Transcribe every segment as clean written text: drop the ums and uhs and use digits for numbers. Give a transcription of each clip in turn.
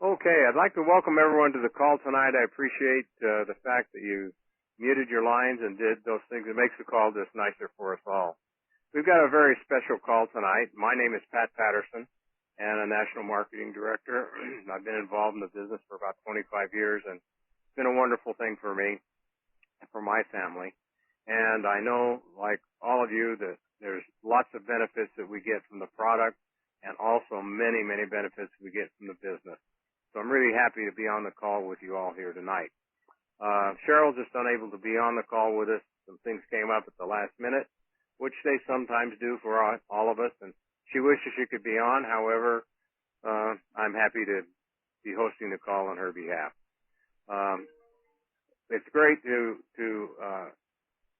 Okay, I'd like to welcome everyone to the call tonight. I appreciate the fact that you muted your lines and did those things. It makes the call just nicer for us all. We've got a very special call tonight. My name is Pat Patterson, and I'm National Marketing Director. I've been involved in the business for about 25 years, and it's been a wonderful thing for me and for my family. And I know, like all of you, that there's lots of benefits that we get from the product and also many, many benefits we get from the business. So I'm really happy to be on the call with you all here tonight. Cheryl's just unable to be on the call with us. Some things came up at the last minute, which they sometimes do for all of us, and she wishes she could be on. However, I'm happy to be hosting the call on her behalf. It's great to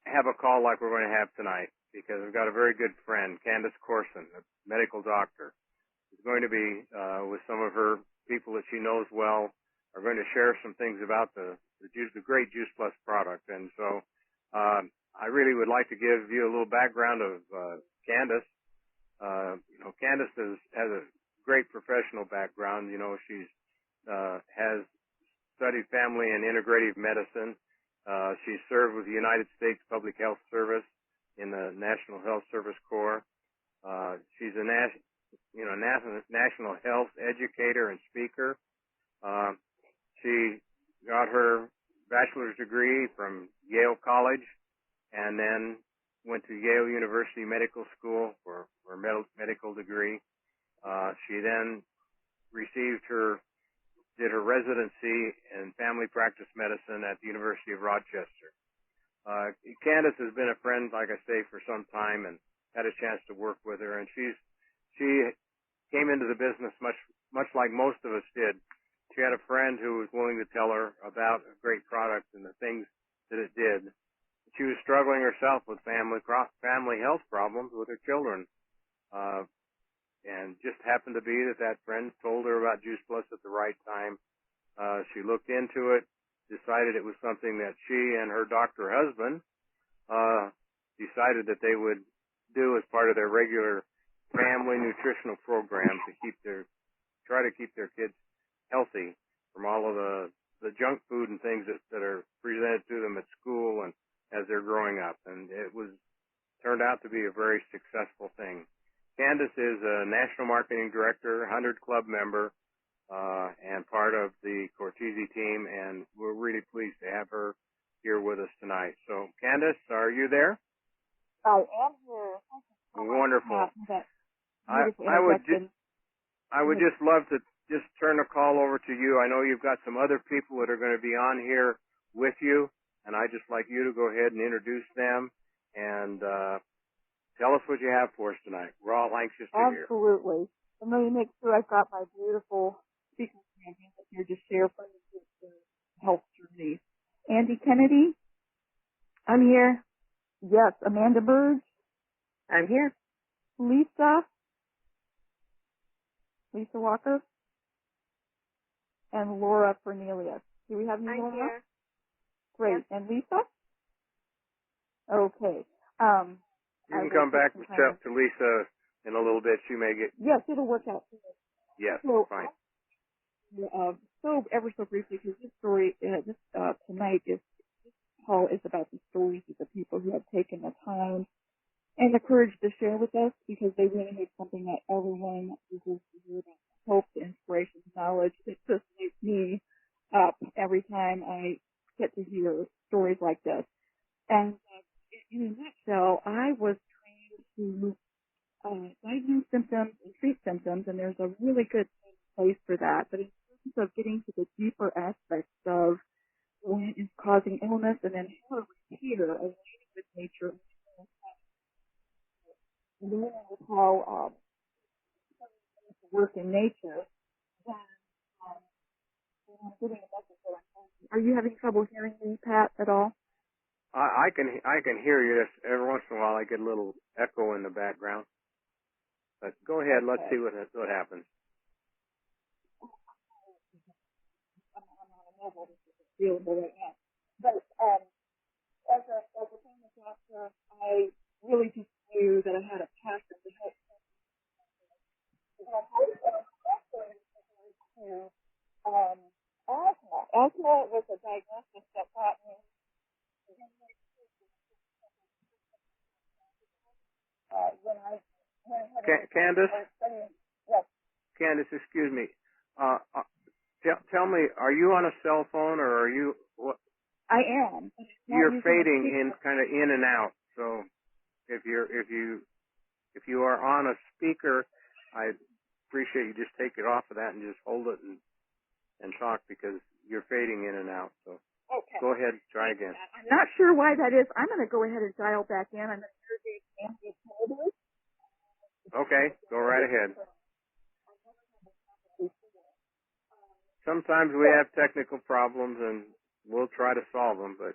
have a call like we're going to have tonight because I've got a very good friend, Candace Corson, a medical doctor, who's going to be with some of her people that she knows well, are going to share some things about the great Juice Plus product. And so I really would like to give you a little background of Candace. Candace has a great professional background. She's has studied family and integrative medicine. She's served with the United States Public Health Service in the National Health Service Corps. She's a national health educator and speaker. She got her bachelor's degree from Yale College and then went to Yale University Medical School for her medical degree. She then did her residency in family practice medicine at the University of Rochester. Candace has been a friend, like I say, for some time and had a chance to work with her, and she came into the business much like most of us did. She had a friend who was willing to tell her about a great product and the things that it did. She was struggling herself with family health problems with her children, and just happened to be that friend told her about Juice Plus at the right time. She looked into it, decided it was something that she and her doctor husband decided that they would do as part of their regular family nutritional program to try to keep their kids healthy from all of the junk food and things that are presented to them at school and as they're growing up. And it turned out to be a very successful thing. Candace is a National Marketing Director, 100 Club member, and part of the Cortese team, and we're really pleased to have her here with us tonight. So, Candace, are you there? I am here. Wonderful. I would just love to just turn the call over to you. I know you've got some other people that are going to be on here with you, and I'd just like you to go ahead and introduce them and tell us what you have for us tonight. We're all anxious to hear. Absolutely. I'm going to make sure I've got my beautiful speaker here to share from the health journey. Andy Kennedy? I'm here. Yes. Amanda Burge? I'm here. Lisa Walker? And Laura Cornelius. Do we have you, Laura? Here. Great. Yes. And Lisa? Okay. You can come back to Lisa in a little bit. She may get... Yes, it'll work out. Yes, so, fine. Ever so briefly, because this story, tonight this call is about the stories of the people who have taken the time and the courage to share with us, because they really need something that everyone deserves to hear about. Hope, inspiration, knowledge. It just makes me up every time I get to hear stories like this. And in a nutshell, I was trained to diagnose symptoms and treat symptoms, and there's a really good place for that. But in terms of getting to the deeper aspects of what is causing illness and then how to repair, aligning with nature, learning how work in nature, then I'm getting a message that I'm having. Are you having trouble hearing me, Pat, at all? I can hear you. Just every once in a while I get a little echo in the background. But go ahead. Let's see what happens. I'm on a mobile. This is available right now. But as a family doctor, I really just knew that I had a passion to help. asthma was a diagnosis that got me when I had Candace? Yes. Candace, excuse me. Tell me, are you on a cell phone or are you? What? I am. You're fading in, kind of in and out. So if you are on a speaker, I appreciate you just take it off of that and just hold it and talk because you're fading in and out. So okay. Go ahead, try again. I'm not sure why that is. I'm going to go ahead and dial back in. I'm going to introduce Candace. Okay, go right ahead. Sometimes we have technical problems and we'll try to solve them, but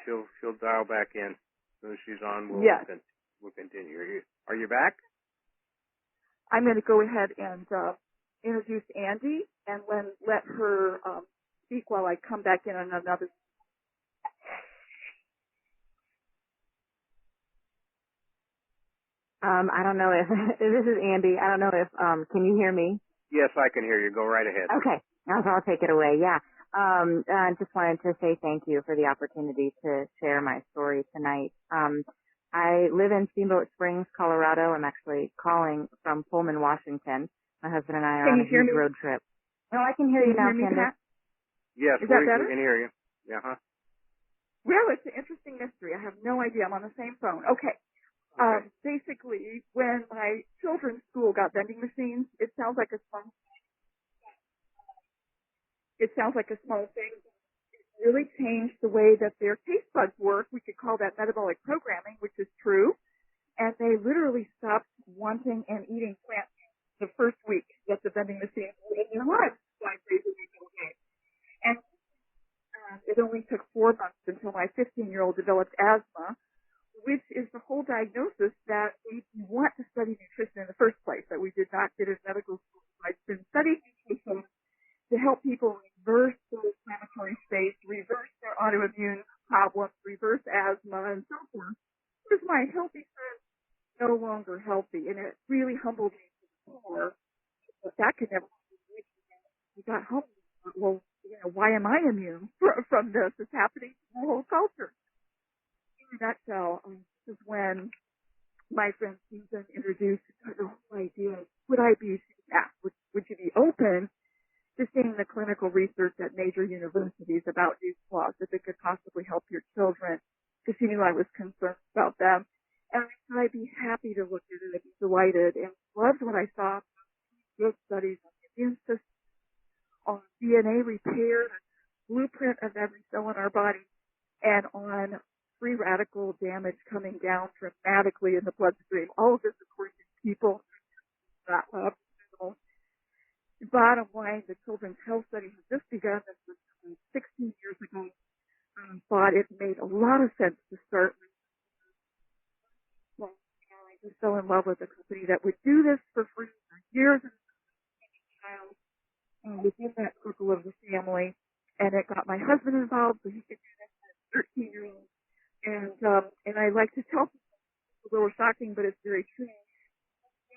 she'll dial back in. As soon as she's on, we'll continue. Are you back? I'm going to go ahead and introduce Andy and let her speak while I come back in on another. I don't know if this is Andy. I don't know if can you hear me? Yes, I can hear you. Go right ahead. Okay, I'll take it away. Yeah. I just wanted to say thank you for the opportunity to share my story tonight. I live in Steamboat Springs, Colorado. I'm actually calling from Pullman, Washington. My husband and I are on a huge road trip. No, I can hear you now, Candace. Yes, is that better? We can hear you. Yeah. Well, it's an interesting mystery. I have no idea. I'm on the same phone. Okay. Basically, when my children's school got vending machines, it sounds like a small thing. It really changed the way that their taste buds work. We could call that metabolic programming, which is true. And they literally stopped wanting and eating plants the first week that the vending machines were in their lives 5 days a week a day. And it only took 4 months until my 15-year-old developed asthma, which is the whole diagnosis that we want to study nutrition in the first place, that we did not get in medical school. I've been studying nutrition to help people reverse their inflammatory states, reverse their autoimmune problems, reverse asthma, and so forth. Because my healthy friend is no longer healthy, and it really humbled me to the core. But that could never be. We got humbled. Well, why am I immune from this? It's happening to the whole culture. In a nutshell, this is when my friend Susan introduced the whole idea. Would you be open to seeing the clinical research at major universities about these flaws, if it could possibly help your children? Because she knew I was concerned about them. And I said I'd be happy to look at it. I'd be delighted. And loved what I saw. Good studies on the immune system, on DNA repair, blueprint of every cell in our body, and on free radical damage coming down dramatically in the bloodstream. All of this, of course, is people not up. Bottom line, the Children's Health Study has just begun. This was 16 years ago. Thought it made a lot of sense to start. Well, I just fell in love with a company that would do this for free for years. And within that circle of the family, and it got my husband involved, so he could do this as a 13-year-old. And I like to tell people, it's a little shocking, but it's very true.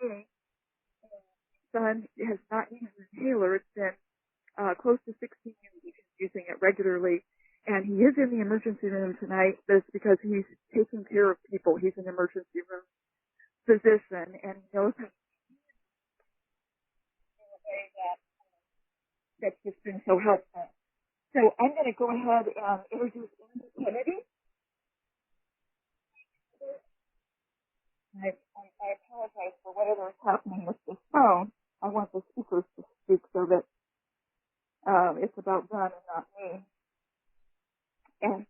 My son has not used an inhaler. It's been close to 16 years he's using it regularly. And he is in the emergency room tonight. That's because he's taking care of people. He's an emergency room physician, and he knows how to in a way that's just been so helpful. So I'm going to go ahead and introduce Andy Kennedy. I apologize for whatever is happening with this phone. I want the speakers to speak so that it's about them and not me. And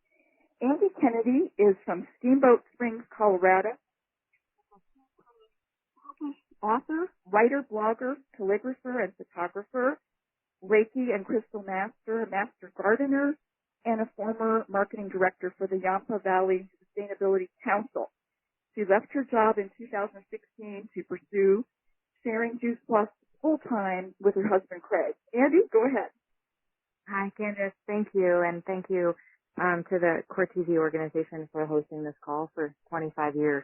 Andy Kennedy is from Steamboat Springs, Colorado. Author, writer, blogger, calligrapher, and photographer, Reiki and crystal master, a master gardener, and a former marketing director for the Yampa Valley Sustainability Council. She left her job in 2016 to pursue sharing Juice Plus full-time with her husband, Craig. Andy, go ahead. Hi, Candace. Thank you, and thank you to the Cortese organization for hosting this call for 25 years.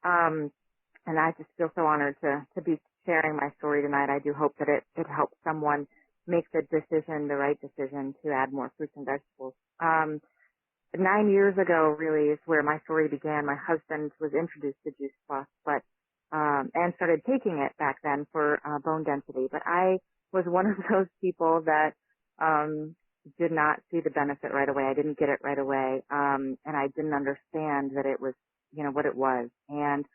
And I just feel so honored to be sharing my story tonight. I do hope that it helps someone make the right decision to add more fruits and vegetables. 9 years ago really is where my story began. My husband was introduced to Juice Plus, and started taking it back then for bone density. But I was one of those people that did not see the benefit right away. I didn't get it right away, and I didn't understand that it was, what it was. And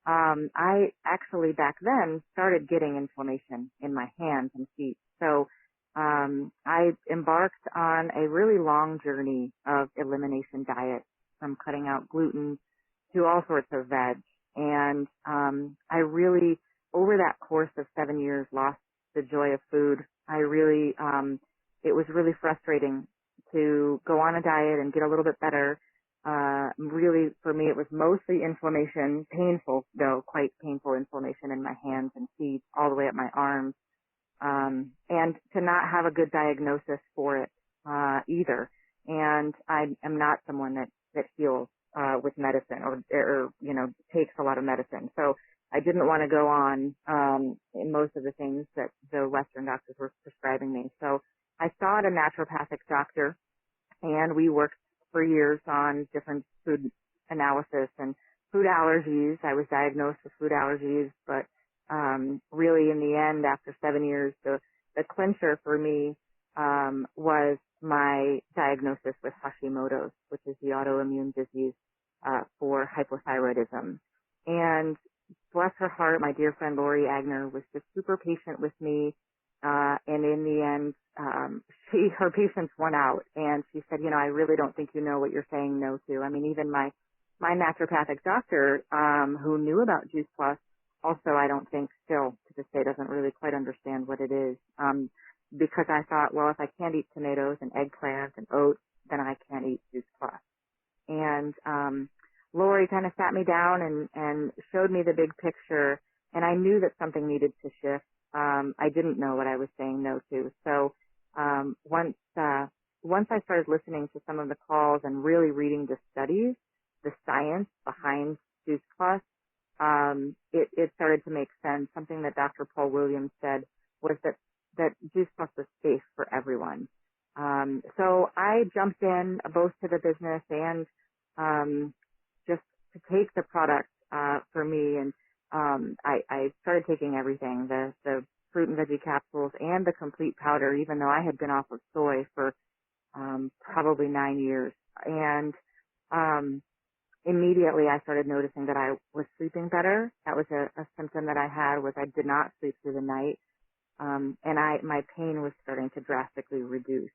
I actually back then started getting inflammation in my hands and feet. So I embarked on a really long journey of elimination diet, from cutting out gluten to all sorts of veg. And I really, over that course of 7 years, lost the joy of food. It was really frustrating to go on a diet and get a little bit better. Really, for me, it was mostly inflammation, painful, though, quite painful inflammation in my hands and feet, all the way up my arms. And to not have a good diagnosis for it, either. And I am not someone that heals, with medicine or, takes a lot of medicine. So I didn't want to go on, in most of the things that the Western doctors were prescribing me. So I saw a naturopathic doctor, and we worked for years on different food analysis and food allergies. I was diagnosed with food allergies, but really in the end, after 7 years, the clincher for me was my diagnosis with Hashimoto's, which is the autoimmune disease for hypothyroidism. And bless her heart, my dear friend Lori Agner was just super patient with me. And in the end, her patience won out, and she said, I really don't think you know what you're saying no to. I mean, even my naturopathic doctor, who knew about Juice Plus, also, I don't think still to this day doesn't really quite understand what it is. Because I thought, well, if I can't eat tomatoes and eggplants and oats, then I can't eat Juice Plus. And, Lori kind of sat me down and showed me the big picture, and I knew that something needed to shift. I didn't know what I was saying no to. So, once I started listening to some of the calls and really reading the studies, the science behind Juice Plus, it started to make sense. Something that Dr. Paul Williams said was that Juice Plus was safe for everyone. So I jumped in both to the business and, just to take the product, for me. And, I started taking everything, the fruit and veggie capsules and the complete powder, even though I had been off of soy for, probably 9 years. And, immediately I started noticing that I was sleeping better. That was a symptom that I had, was I did not sleep through the night. And my pain was starting to drastically reduce.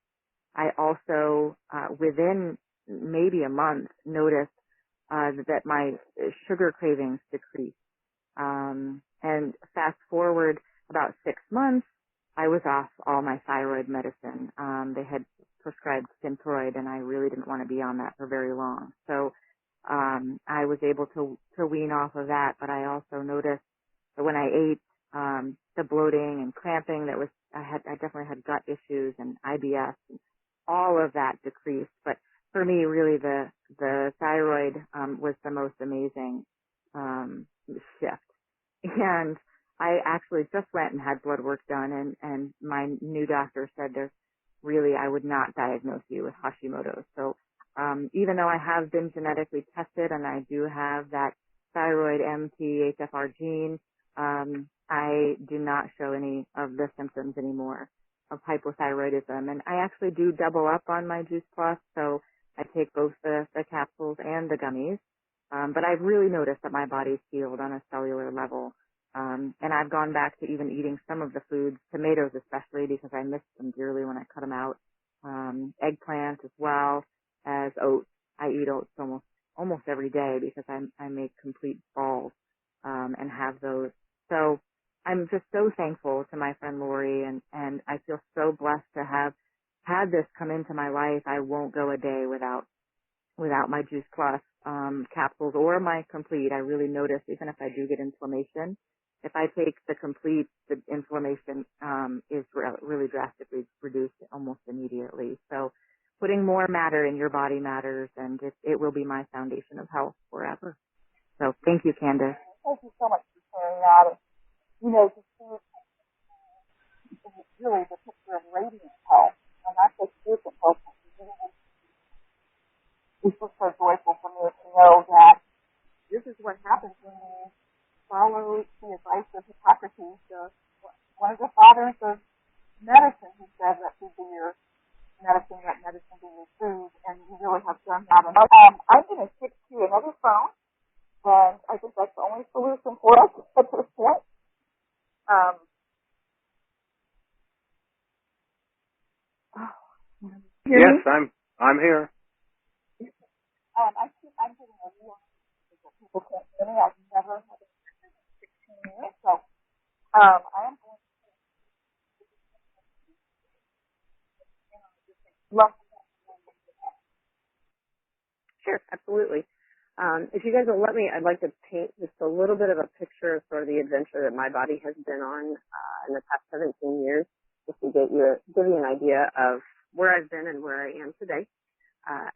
I also, within maybe a month, noticed, that my sugar cravings decreased. And fast forward about 6 months, I was off all my thyroid medicine. They had prescribed Synthroid, and I really didn't want to be on that for very long. So, I was able to wean off of that, but I also noticed that when I ate, the bloating and cramping I definitely had gut issues and IBS, and all of that decreased. But for me, really the thyroid, was the most amazing, shift. And I actually just went and had blood work done, and my new doctor said I would not diagnose you with Hashimoto's. So, even though I have been genetically tested and I do have that thyroid MTHFR gene, I do not show any of the symptoms anymore of hypothyroidism. And I actually do double up on my Juice Plus, so I take both the capsules and the gummies. But I've really noticed that my body's healed on a cellular level. And I've gone back to even eating some of the foods, tomatoes especially, because I missed them dearly when I cut them out. Eggplant as well as oats. I eat oats almost every day because I make complete balls, and have those. So I'm just so thankful to my friend Lori, and I feel so blessed to have had this come into my life. I won't go a day without my Juice Plus, capsules or my complete. I really notice, even if I do get inflammation, if I take the complete, the inflammation, is really drastically reduced almost immediately. So putting more matter in your body matters, and it will be my foundation of health forever. So thank you, Candace. Thank you so much for sharing that. And, to see really the picture picture of radiant health, and not just physical health. It's just so joyful for me to know that this is what happens when we follow the advice of Hippocrates, one of the fathers of medicine, who said that food be your medicine, that medicine be your food, and we really have done that. I'm going to stick to another phone, and I think that's the only solution for us at this point. Yes, I'm here. I'm getting a real that people can't hear me. I've never had a 16 years, so I am going to love. Sure, absolutely. If you guys will let me, I'd like to paint just a little bit of a picture of sort of the adventure that my body has been on in the past 17 years, just to give you an idea of where I've been and where I am today.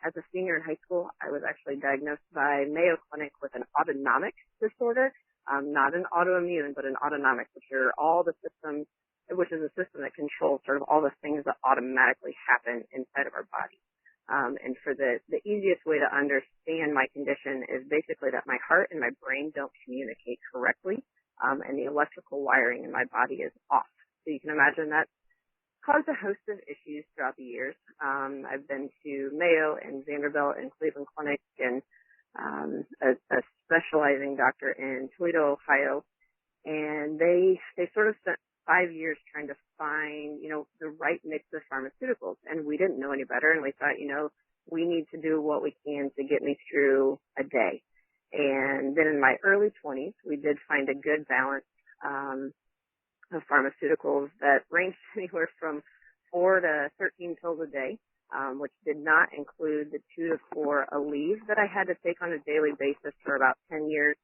As a senior in high school, I was actually diagnosed by Mayo Clinic with an autonomic disorder, not an autoimmune, but an autonomic, which are all the systems, which is a system that controls sort of all the things that automatically happen inside of our body. And for the easiest way to understand my condition is basically that my heart and my brain don't communicate correctly, and the electrical wiring in my body is off. So you can imagine that caused a host of issues throughout the years. I've been to Mayo and Vanderbilt and Cleveland Clinic and a specializing doctor in Toledo, Ohio, and they sort of spent 5 years trying to find, the right mix of pharmaceuticals, and we didn't know any better, and we thought, we need to do what we can to get me through a day. And then in my early 20s, we did find a good balance of pharmaceuticals that ranged anywhere from 4 to 13 pills a day, which did not include the 2 to 4 Aleve that I had to take on a daily basis for about 10 years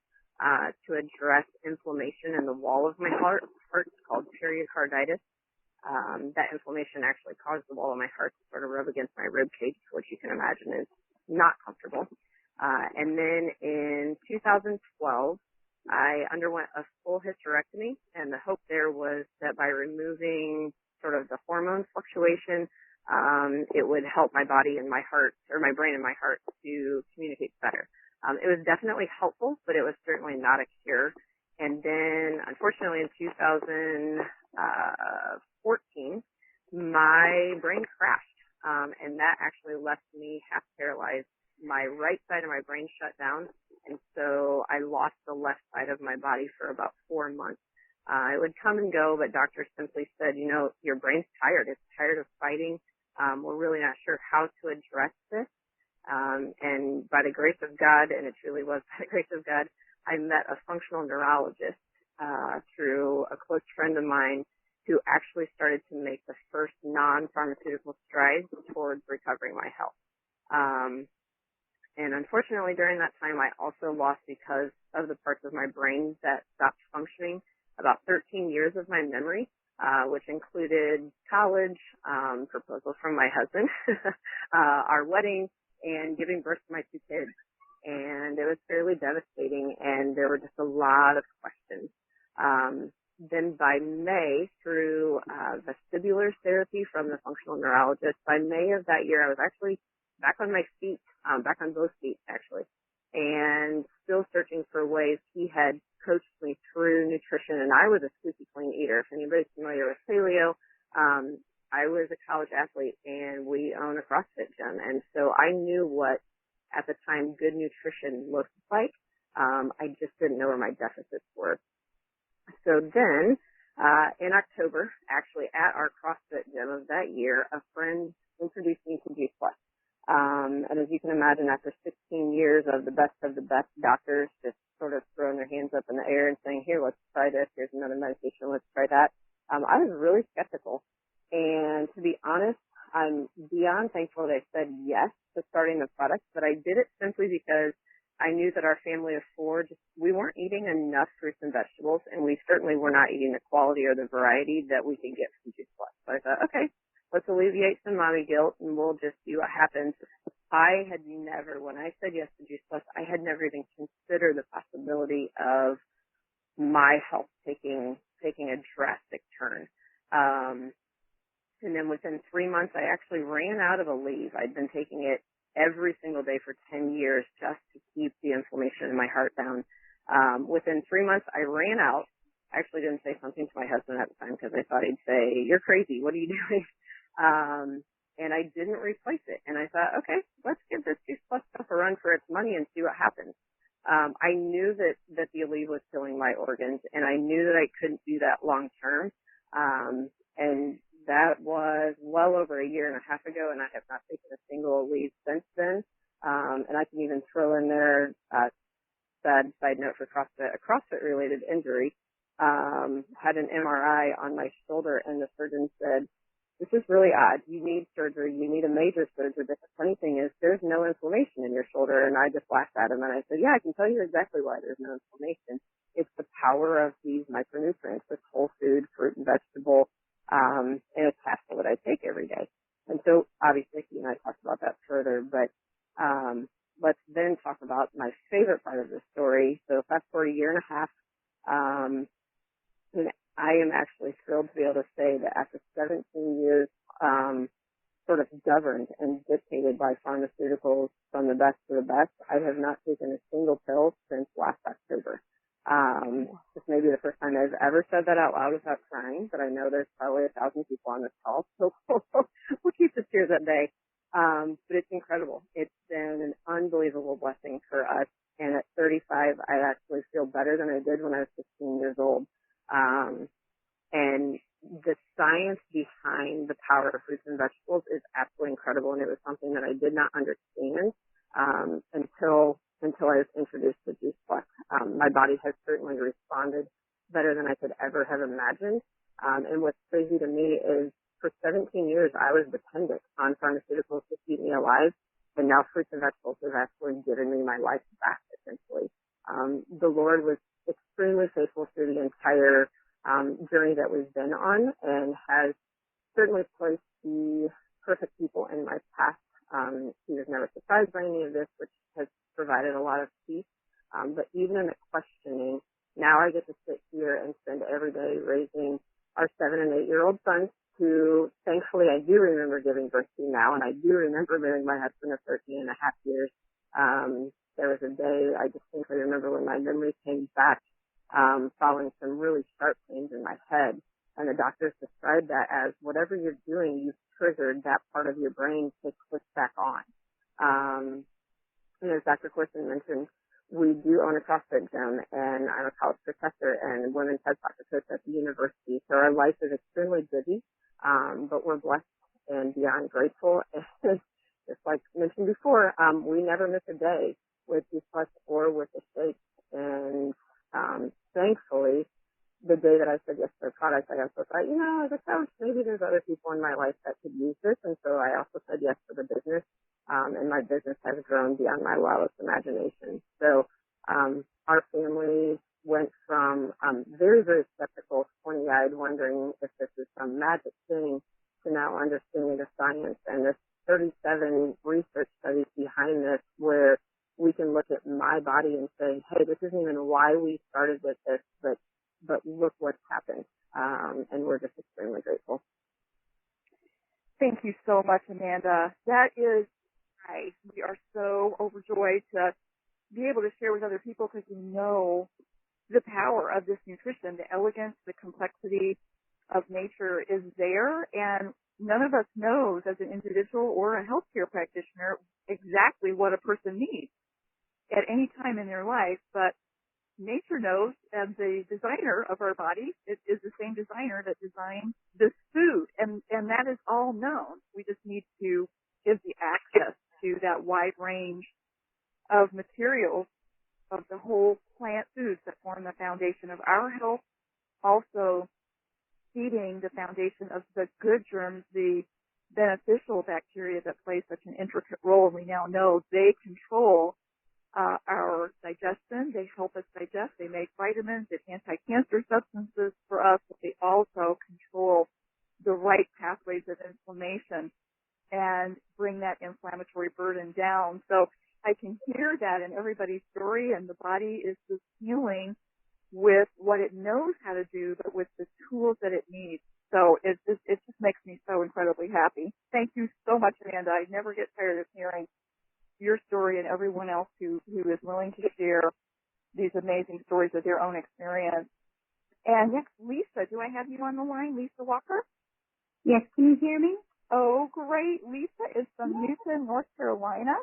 to address inflammation in the wall of my heart. It's called pericarditis. That inflammation actually caused the wall of my heart to sort of rub against my rib cage, which you can imagine is not comfortable. And then in 2012, I underwent a full hysterectomy, and the hope there was that by removing sort of the hormone fluctuation, it would help my body and my heart, or my brain and my heart, to communicate better. It was definitely helpful, but it was certainly not a cure. And then, unfortunately, in 2014, my brain crashed, and that actually left me half paralyzed. My right side of my brain shut down, and so I lost the left side of my body for about 4 months. It would come and go, but doctors simply said, your brain's tired. It's tired of fighting. We're really not sure how to address this. And by the grace of God, and it truly was by the grace of God, I met a functional neurologist through a close friend of mine who actually started to make the first non-pharmaceutical strides towards recovering my health. And unfortunately, during that time, I also lost, because of the parts of my brain that stopped functioning, about 13 years of my memory, which included college, proposal from my husband, our wedding, and giving birth to my 2 kids. And it was fairly devastating, and there were just a lot of questions. Then by May, through vestibular therapy from the functional neurologist, by May of that year, I was actually back on my feet, back on both feet, actually, and still searching for ways. He had coached me through nutrition, and I was a squeaky clean eater. If anybody's familiar with paleo, I was a college athlete, and we own a CrossFit gym, and so I knew what, at the time, good nutrition looked like. I just didn't know where my deficits were. So then, in October, actually at our CrossFit gym of that year, a friend introduced me to G+. And as you can imagine, after 16 years of the best doctors just sort of throwing their hands up in the air and saying, here, let's try this, here's another medication, let's try that, I was really skeptical. And to be honest, I'm beyond thankful that I said yes to starting the product, but I did it simply because I knew that our family of 4, we weren't eating enough fruits and vegetables, and we certainly were not eating the quality or the variety that we can get from Juice Plus. So I thought, okay, let's alleviate some mommy guilt, and we'll just see what happens. I had never, when I said yes to Juice Plus, I had never even considered the possibility of my health taking a drastic turn. And then within 3 months, I actually ran out of Aleve. I'd been taking it every single day for 10 years just to keep the inflammation in my heart down. Within 3 months, I ran out. I actually didn't say something to my husband at the time because I thought he'd say, "You're crazy. What are you doing?" And I didn't replace it. And I thought, okay, let's give this Juice Plus stuff a run for its money and see what happens. I knew that the Aleve was killing my organs, and I knew that I couldn't do that long term. And that was well over a year and a half ago, and I have not taken a single Aleve since then. And I can even throw in there, sad side note for CrossFit, a CrossFit-related injury. Had an MRI on my shoulder, and the surgeon said, "This is really odd. You need surgery. You need a major surgery. But the funny thing is there's no inflammation in your shoulder." And I just laughed at him, and I said, "Yeah, I can tell you exactly why there's no inflammation. It's the power of these micronutrients, this whole food, fruit and vegetable, and a capsule that I take every day." And so obviously he and I talked about that further, but let's then talk about my favorite part of the story. So fast forward a year and a half, and I am actually thrilled to be able to say that after 17 years, sort of governed and dictated by pharmaceuticals from the best to the best, I have not taken a single pill since last October. This may be the first time I've ever said that out loud without crying, but I know there's probably 1,000 people on this call, so we'll keep the tears at bay. But it's incredible. It's been an unbelievable blessing for us. And at 35, I actually feel better than I did when I was 16 years old. And the science behind the power of fruits and vegetables is absolutely incredible. And it was something that I did not understand, until I was introduced to Juice Plus. My body has certainly responded better than I could ever have imagined. And what's crazy to me is for 17 years, I was dependent on pharmaceuticals to keep me alive. And now fruits and vegetables have actually given me my life back, essentially. The Lord was extremely faithful through the entire journey that we've been on, and has certainly placed the perfect people in my path. He was never surprised by any of this, which has provided a lot of peace. But even in the questioning, now I get to sit here and spend every day raising our 7 and 8-year-old sons, who thankfully I do remember giving birth to now, and I do remember marrying my husband of 13 and a half years. There was a day I distinctly remember when my memory came back, following some really sharp pains in my head, and the doctors described that as whatever you're doing, you've triggered that part of your brain to click back on. And as Dr. Corson mentioned, we do own a CrossFit gym, and I'm a college professor and women's head soccer coach at the university. So our life is extremely busy, but we're blessed and beyond grateful. And just like mentioned before, we never miss a day with Juice Plus or with the shakes. And thankfully, the day that I said yes to the product, I also thought, as a coach, maybe there's other people in my life that could use this. And so I also said yes to the business. And my business has grown beyond my wildest imagination. So our family went from very, very skeptical, squinty-eyed, wondering if this is some magic thing, to now understanding the science and the 37 research studies behind this, where we can look at my body and say, hey, this isn't even why we started with this, but look what's happened. And we're just extremely grateful. Thank you so much, Amanda. That is nice. We are so overjoyed to be able to share with other people, because we know the power of this nutrition, the elegance, the complexity of nature is there, and none of us knows as an individual or a healthcare practitioner exactly what a person needs at any time in their life, but nature knows, and the designer of our body is the same designer that designed this food, and that is all known. We just need to give the access to that wide range of materials of the whole plant foods that form the foundation of our health, also feeding the foundation of the good germs, the beneficial bacteria that play such an intricate role. We now know they control our digestion. They help us digest. They make vitamins and anti-cancer substances for us, but they also control the right pathways of inflammation and bring that inflammatory burden down. So I can hear that in everybody's story, and the body is just healing with what it knows how to do, but with the tools that it needs. So it just makes me so incredibly happy. Thank you so much, Amanda. I never get tired of hearing your story and everyone else who is willing to share these amazing stories of their own experience. And next, Lisa, do I have you on the line? Lisa Walker? Yes, can you hear me? Oh, great. Lisa is from Newton, North Carolina,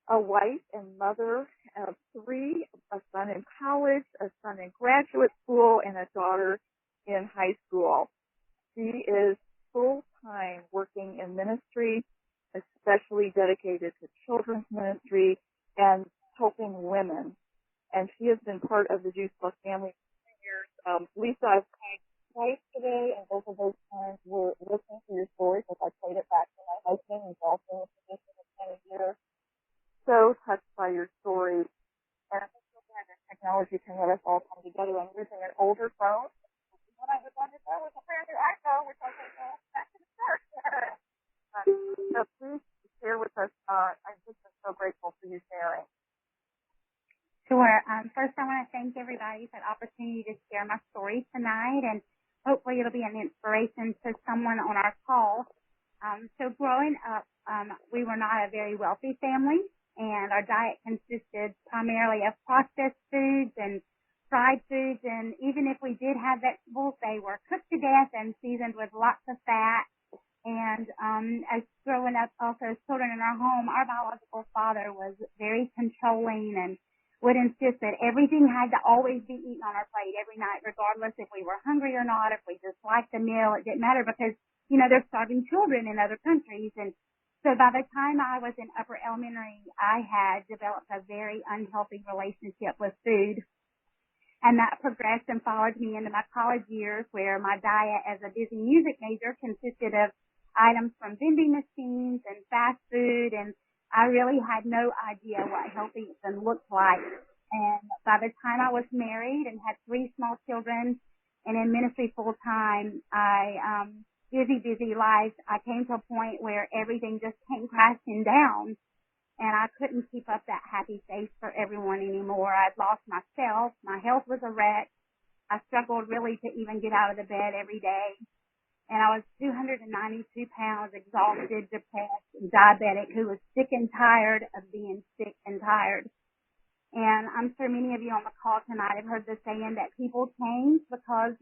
a wife and mother of 3, a son in college, a son in graduate school, and a daughter in high school. She is full-time working in ministry, especially dedicated to children's ministry and helping women. And she has been part of the Juice Plus family for years. Lisa, I've called twice today, and both of those times were listening to your story because I played it back to my husband, who's also in a position of 10 years. So touched by your story. And I'm so glad that technology can let us all come together. I'm using an older phone. What I was on this phone was a brand new iPhone, which I was back to the start. So please share with us. I'm just so grateful for you sharing. Sure. First, I want to thank everybody for the opportunity to share my story tonight, and hopefully it'll be an inspiration to someone on our call. So growing up, we were not a very wealthy family, and our diet consisted primarily of processed foods and fried foods, and even if we did have vegetables, they were cooked to death and seasoned with lots of fat. And as growing up also as children in our home, our biological father was very controlling and would insist that everything had to always be eaten on our plate every night, regardless if we were hungry or not, if we just liked the meal. It didn't matter because, there's starving children in other countries. And so by the time I was in upper elementary, I had developed a very unhealthy relationship with food. And that progressed and followed me into my college years, where my diet as a busy music major consisted of items from vending machines and fast food, and I really had no idea what healthy eating looked like. And by the time I was married and had 3 small children and in ministry full time, busy life, I came to a point where everything just came crashing down, and I couldn't keep up that happy face for everyone anymore. I'd lost myself. My health was a wreck. I struggled really to even get out of the bed every day. And I was 292 pounds, exhausted, depressed, diabetic, who was sick and tired of being sick and tired. And I'm sure many of you on the call tonight have heard the saying that people change because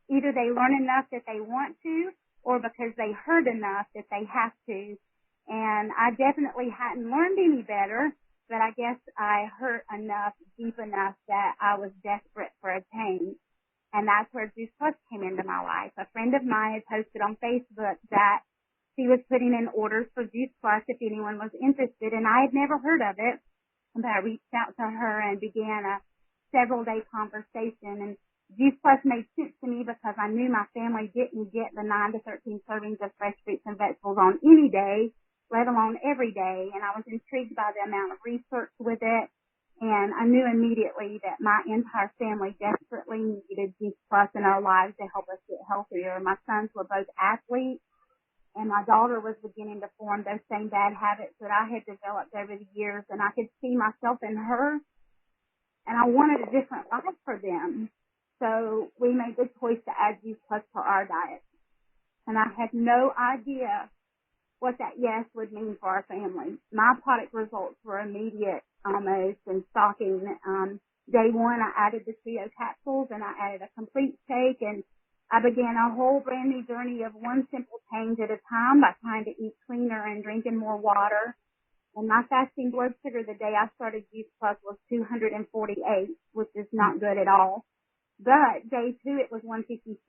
either they learn enough that they want to, or because they heard enough that they have to. And I definitely hadn't learned any better, but I guess I hurt enough, deep enough, that I was desperate for a change. And that's where Juice Plus came into my life. A friend of mine had posted on Facebook that she was putting in orders for Juice Plus if anyone was interested, and I had never heard of it. But I reached out to her and began a several-day conversation. And Juice Plus made sense to me because I knew my family didn't get the 9 to 13 servings of fresh fruits and vegetables on any day, let alone every day. And I was intrigued by the amount of research with it. And I knew immediately that my entire family desperately needed Juice Plus in our lives to help us get healthier. My sons were both athletes, and my daughter was beginning to form those same bad habits that I had developed over the years, and I could see myself in her, and I wanted a different life for them. So we made the choice to add Juice Plus to our diet. And I had no idea what that yes would mean for our family. My product results were immediate, almost, and shocking. Day 1, I added the trio capsules, and I added a complete shake, and I began a whole brand new journey of one simple change at a time by trying to eat cleaner and drinking more water. And my fasting blood sugar the day I started Juice Plus was 248, which is not good at all. But day 2, it was 156.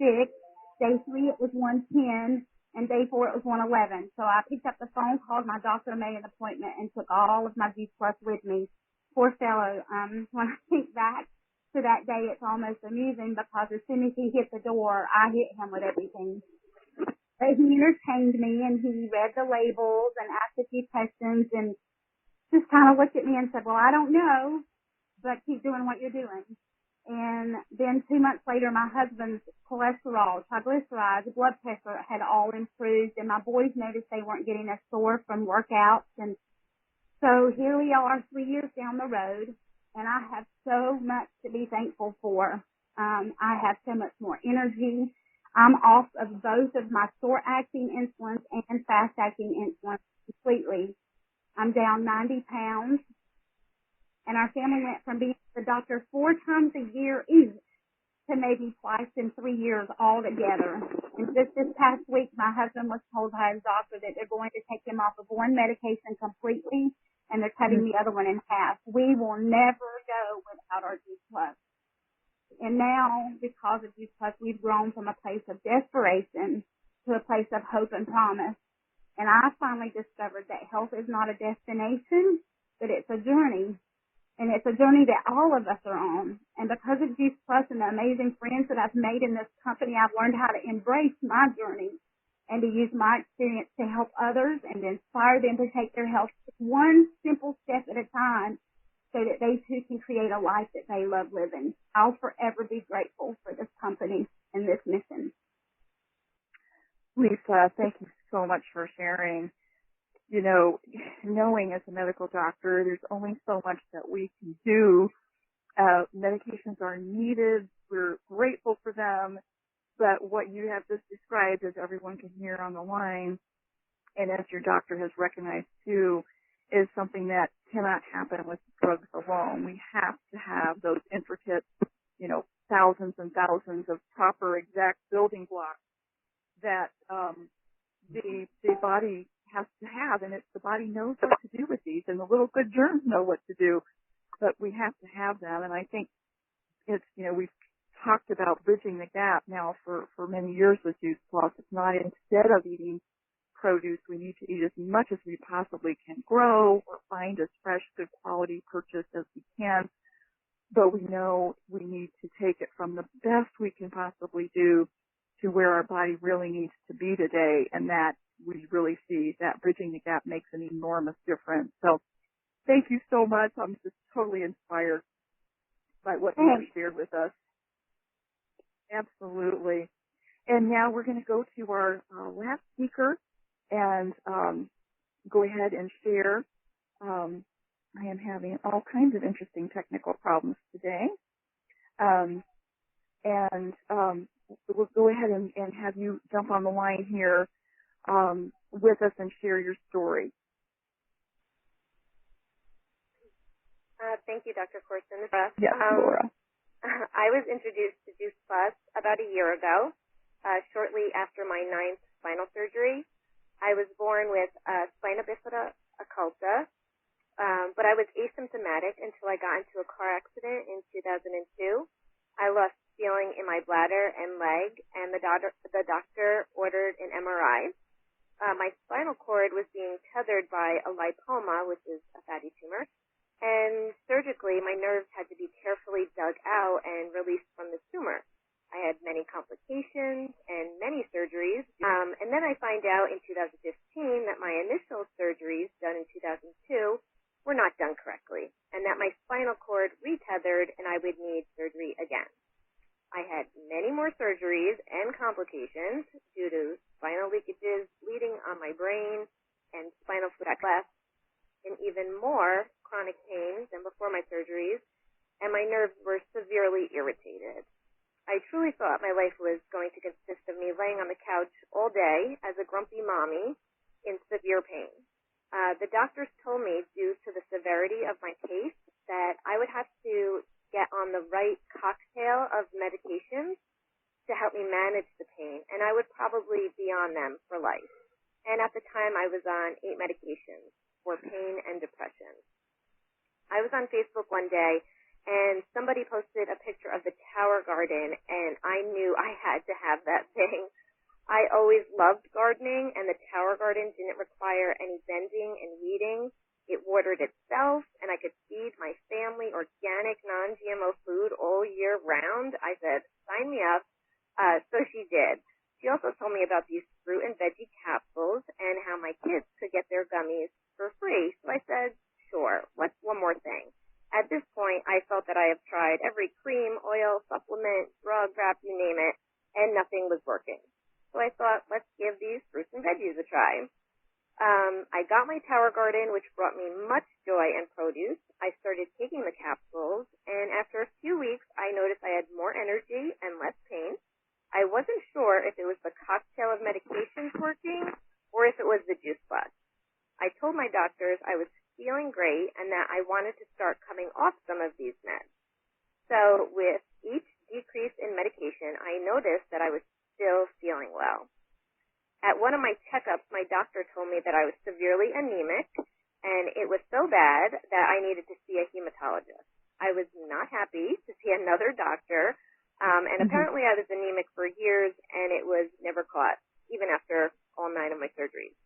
Day 3, it was 110. And day 4, it was 111. So I picked up the phone, called my doctor, made an appointment, and took all of my Juice Plus with me. Poor fellow. When I think back to that day, it's almost amusing because as soon as he hit the door, I hit him with everything. But he entertained me, and he read the labels and asked a few questions and just kind of looked at me and said, well, I don't know, but keep doing what you're doing. And then 2 months later, my husband's cholesterol, triglycerides, blood pressure had all improved, and my boys noticed they weren't getting as sore from workouts. And so here we are 3 years down the road, and I have so much to be thankful for. I have so much more energy. I'm off of both of my short-acting insulins and fast-acting insulins completely. I'm down 90 pounds, and our family went from being to the doctor 4 times a year each to maybe twice in 3 years all together. And just this past week, my husband was told by his doctor that they're going to take him off of one medication completely, and they're cutting the other one in half. We will never go without our G Plus. And now, because of G Plus, we've grown from a place of desperation to a place of hope and promise. And I finally discovered that health is not a destination, but it's a journey. And it's a journey that all of us are on. And because of Juice Plus and the amazing friends that I've made in this company, I've learned how to embrace my journey and to use my experience to help others and to inspire them to take their health one simple step at a time so that they too can create a life that they love living. I'll forever be grateful for this company and this mission. Lisa, thank you so much for sharing. You know, knowing as a medical doctor, there's only so much that we can do. Medications are needed. We're grateful for them. But what you have just described, as everyone can hear on the line, and as your doctor has recognized too, is something that cannot happen with drugs alone. We have to have those intricate, you know, thousands and thousands of proper exact building blocks that the body has to have, and it's the body knows what to do with these, and the little good germs know what to do, but we have to have them. And I think it's, you know, we've talked about bridging the gap now for many years with Juice Plus. It's not instead of eating produce, we need to eat as much as we possibly can grow or find as fresh, good quality purchase as we can, but we know we need to take it from the best we can possibly do to where our body really needs to be today, and that we really see that bridging the gap makes an enormous difference. So thank you so much. I'm just totally inspired by what you shared with us. Absolutely. And now we're going to go to our last speaker and go ahead and share. I am having all kinds of interesting technical problems today. We'll go ahead and have you jump on the line here with us and share your story. Thank you, Dr. Corson. Yes, Laura. I was introduced to Juice Plus about a year ago, shortly after my 9th spinal surgery. I was born with spina bifida occulta, but I was asymptomatic until I got into a car accident in 2002. I lost feeling in my bladder and leg, and the doctor ordered an MRI. My spinal cord was being tethered by a lipoma, which is a fatty tumor, and surgically my nerves had to be carefully dug out and released from the tumor. I had many complications and many surgeries, and then I find out in 2015 that my initial surgeries done in 2002 were not done correctly, and that my spinal cord retethered and I would need surgery again. I had many more surgeries and complications due to spinal leakages, bleeding on my brain, and spinal fluid left, and even more chronic pain than before my surgeries, and my nerves were severely irritated. I truly thought my life was going to consist of me laying on the couch all day as a grumpy mommy in severe pain. The doctors told me, due to the severity of my case, that I would have to get on the right cocktail of medications to help me manage the pain, and I would probably be on them for life. And at the time, I was on 8 medications for pain and depression. I was on Facebook one day, and somebody posted a picture of the Tower Garden, and I knew I had to have that thing. I always loved gardening, and the Tower Garden didn't require any bending and weeding. It watered itself, and I could feed my family organic, non-GMO food all year round. I said, sign me up. So she did. She also told me about these fruit and veggie capsules and how my kids could get their gummies for free. So I said, sure, what's one more thing? At this point, I felt that I have tried every cream, oil, supplement, drug, wrap, you name it, and nothing was working. So I thought, let's give these fruits and veggies a try. I got my Tower Garden, which brought me much joy and produce. I started taking the capsules, and after a few weeks, I noticed I had more energy and less pain. I wasn't sure if it was the cocktail of medications working or if it was the Juice Plus. I told my doctors I was feeling great and that I wanted to start coming off some of these meds. So with each decrease in medication, I noticed that I was still feeling well. At one of my checkups, my doctor told me that I was severely anemic, and it was so bad that I needed to see a hematologist. I was not happy to see another doctor, and apparently I was anemic for years, and it was never caught, even after all 9 of my surgeries.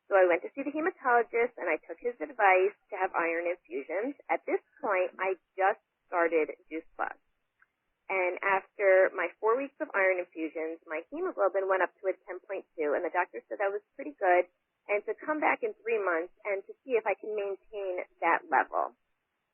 So I went to see the hematologist, and I took his advice to have iron infusions. At this point, I just started Juice Plus. And after my 4 weeks of iron infusions, my hemoglobin went up to a 10.2, and the doctor said that was pretty good, and to come back in 3 months and to see if I can maintain that level.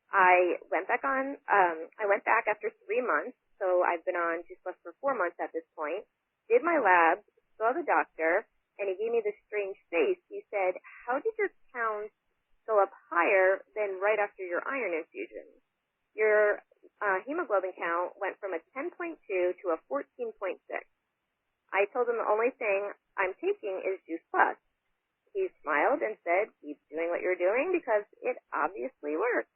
I went back after 3 months, so I've been on Juice Plus for 4 months at this point, did my labs, saw the doctor, and he gave me this strange face. He said, "How did your counts go up higher than right after your iron infusion? Your hemoglobin count went from a 10.2 to a 14.6. I told him the only thing I'm taking is Juice Plus. He smiled and said, "Keep doing what you're doing because it obviously works."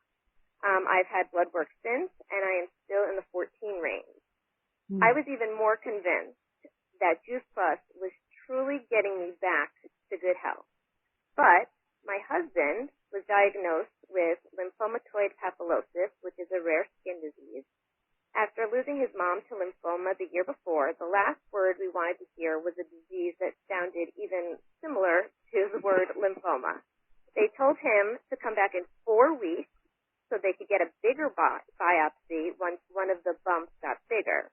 I've had blood work since, and I am still in the 14 range. I was even more convinced that Juice Plus was truly getting me back to good health. But my husband was diagnosed with lymphomatoid papulosis, which is a rare skin disease. After losing his mom to lymphoma the year before, the last word we wanted to hear was a disease that sounded even similar to the word lymphoma. They told him to come back in 4 weeks so they could get a bigger biopsy once one of the bumps got bigger.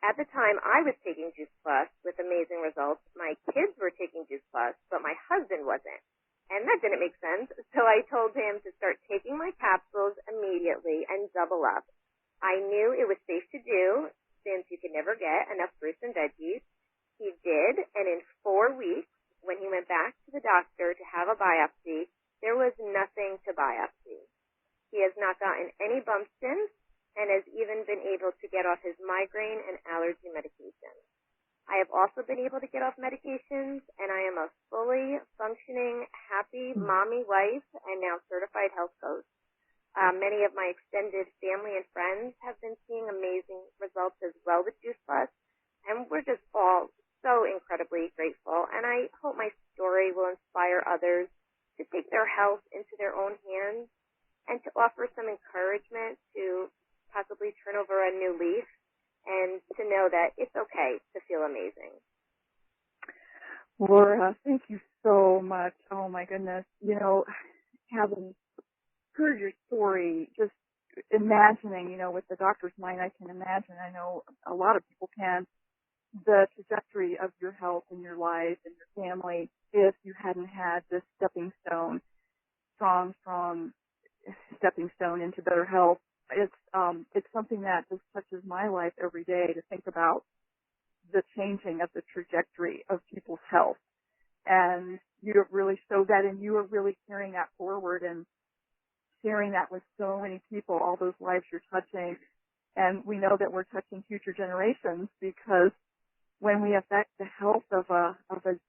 At the time, I was taking Juice Plus with amazing results. My kids were taking Juice Plus, but my husband wasn't. And that didn't make sense, so I told him to start taking my capsules immediately and double up. I knew it was safe to do since you could never get enough fruits and veggies. He did, and in 4 weeks, when he went back to the doctor to have a biopsy, there was nothing to biopsy. He has not gotten any bumps since and has even been able to get off his migraine and allergy medication. I have also been able to get off medications, and I am a fully functioning, happy mommy wife and now certified health coach. Many of my extended family and friends have been seeing amazing results as well with Juice Plus, and we're just all so incredibly grateful. And I hope my story will inspire others to take their health into their own hands and to offer some encouragement to possibly turn over a new leaf and to know that it's okay to feel amazing. Laura, thank you so much. Oh my goodness. You know, having heard your story, just imagining, you know, with the doctor's mind, I can imagine, I know a lot of people can, the trajectory of your health and your life and your family if you hadn't had this stepping stone, strong stepping stone into better health. It's something that just touches my life every day to think about the changing of the trajectory of people's health. And you have really showed that, and you are really carrying that forward and sharing that with so many people, all those lives you're touching. And we know that we're touching future generations because when we affect the health of a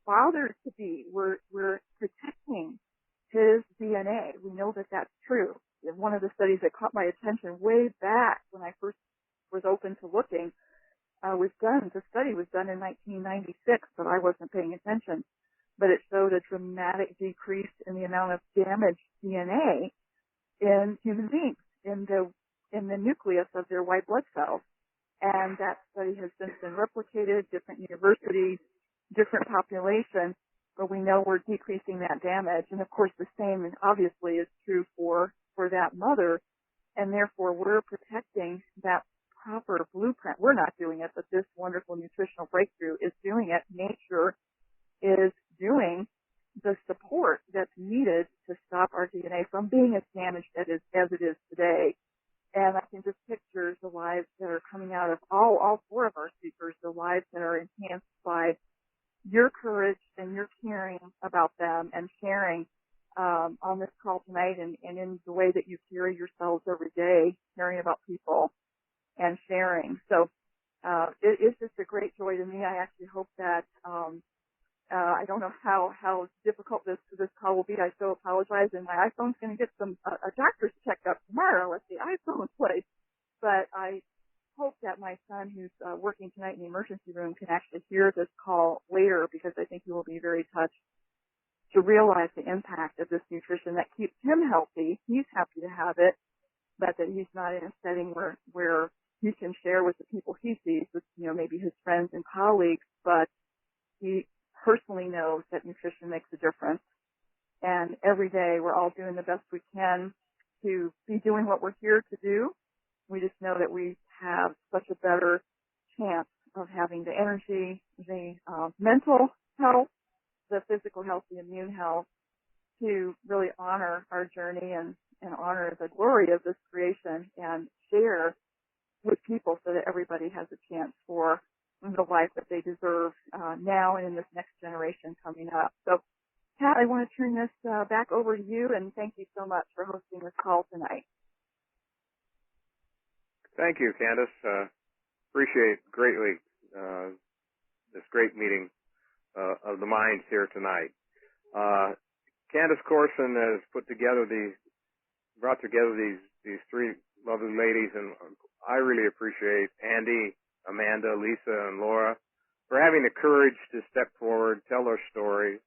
father-to-be, we're protecting his DNA. We know that that's true. One of the studies that caught my attention way back when I first was open to looking the study was done in 1996, but I wasn't paying attention. But it showed a dramatic decrease in the amount of damaged DNA in human beings, in the nucleus of their white blood cells. And that study has since been replicated, different universities, different populations, but we know we're decreasing that damage. And of course the same obviously is true for that mother, and therefore we're protecting that proper blueprint. We're not doing it, but this wonderful nutritional breakthrough is doing it. Nature is doing the support that's needed to stop our DNA from being as damaged as it is today. And I can just picture the lives that are coming out of all 4 of our speakers, the lives that are enhanced by your courage and your caring about them and sharing on this call tonight and in the way that you carry yourselves every day, caring about people and sharing. So it is just a great joy to me. I actually hope that, I don't know how difficult this call will be. I so apologize, and my iPhone's going to get a doctor's checkup tomorrow at the iPhone place. But I hope that my son, who's working tonight in the emergency room, can actually hear this call later, because I think he will be very touched to realize the impact of this nutrition that keeps him healthy. He's happy to have it, but that he's not in a setting where he can share with the people he sees, with, maybe his friends and colleagues, but he personally knows that nutrition makes a difference. And every day we're all doing the best we can to be doing what we're here to do. We just know that we have such a better chance of having the energy, the mental health, the physical health, the immune health, to really honor our journey and honor the glory of this creation and share with people so that everybody has a chance for the life that they deserve now and in this next generation coming up. So, Pat, I want to turn this back over to you, and thank you so much for hosting this call tonight. Thank you, Candace. Appreciate greatly this great meeting of the minds here tonight. Candace Corson has brought together these three lovely ladies, and I really appreciate Andy, Amanda, Lisa, and Laura for having the courage to step forward, tell their story,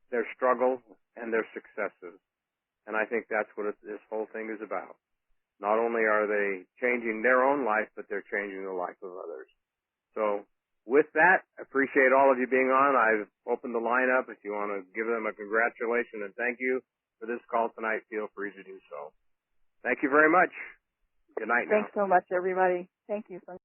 their struggles, and their successes. And I think that's what this whole thing is about. Not only are they changing their own life, but they're changing the life of others. So with that, I appreciate all of you being on. I've opened the line up. If you want to give them a congratulations and thank you for this call tonight, feel free to do so. Thank you very much. Good night now. Thanks so much, everybody. Thank you so much.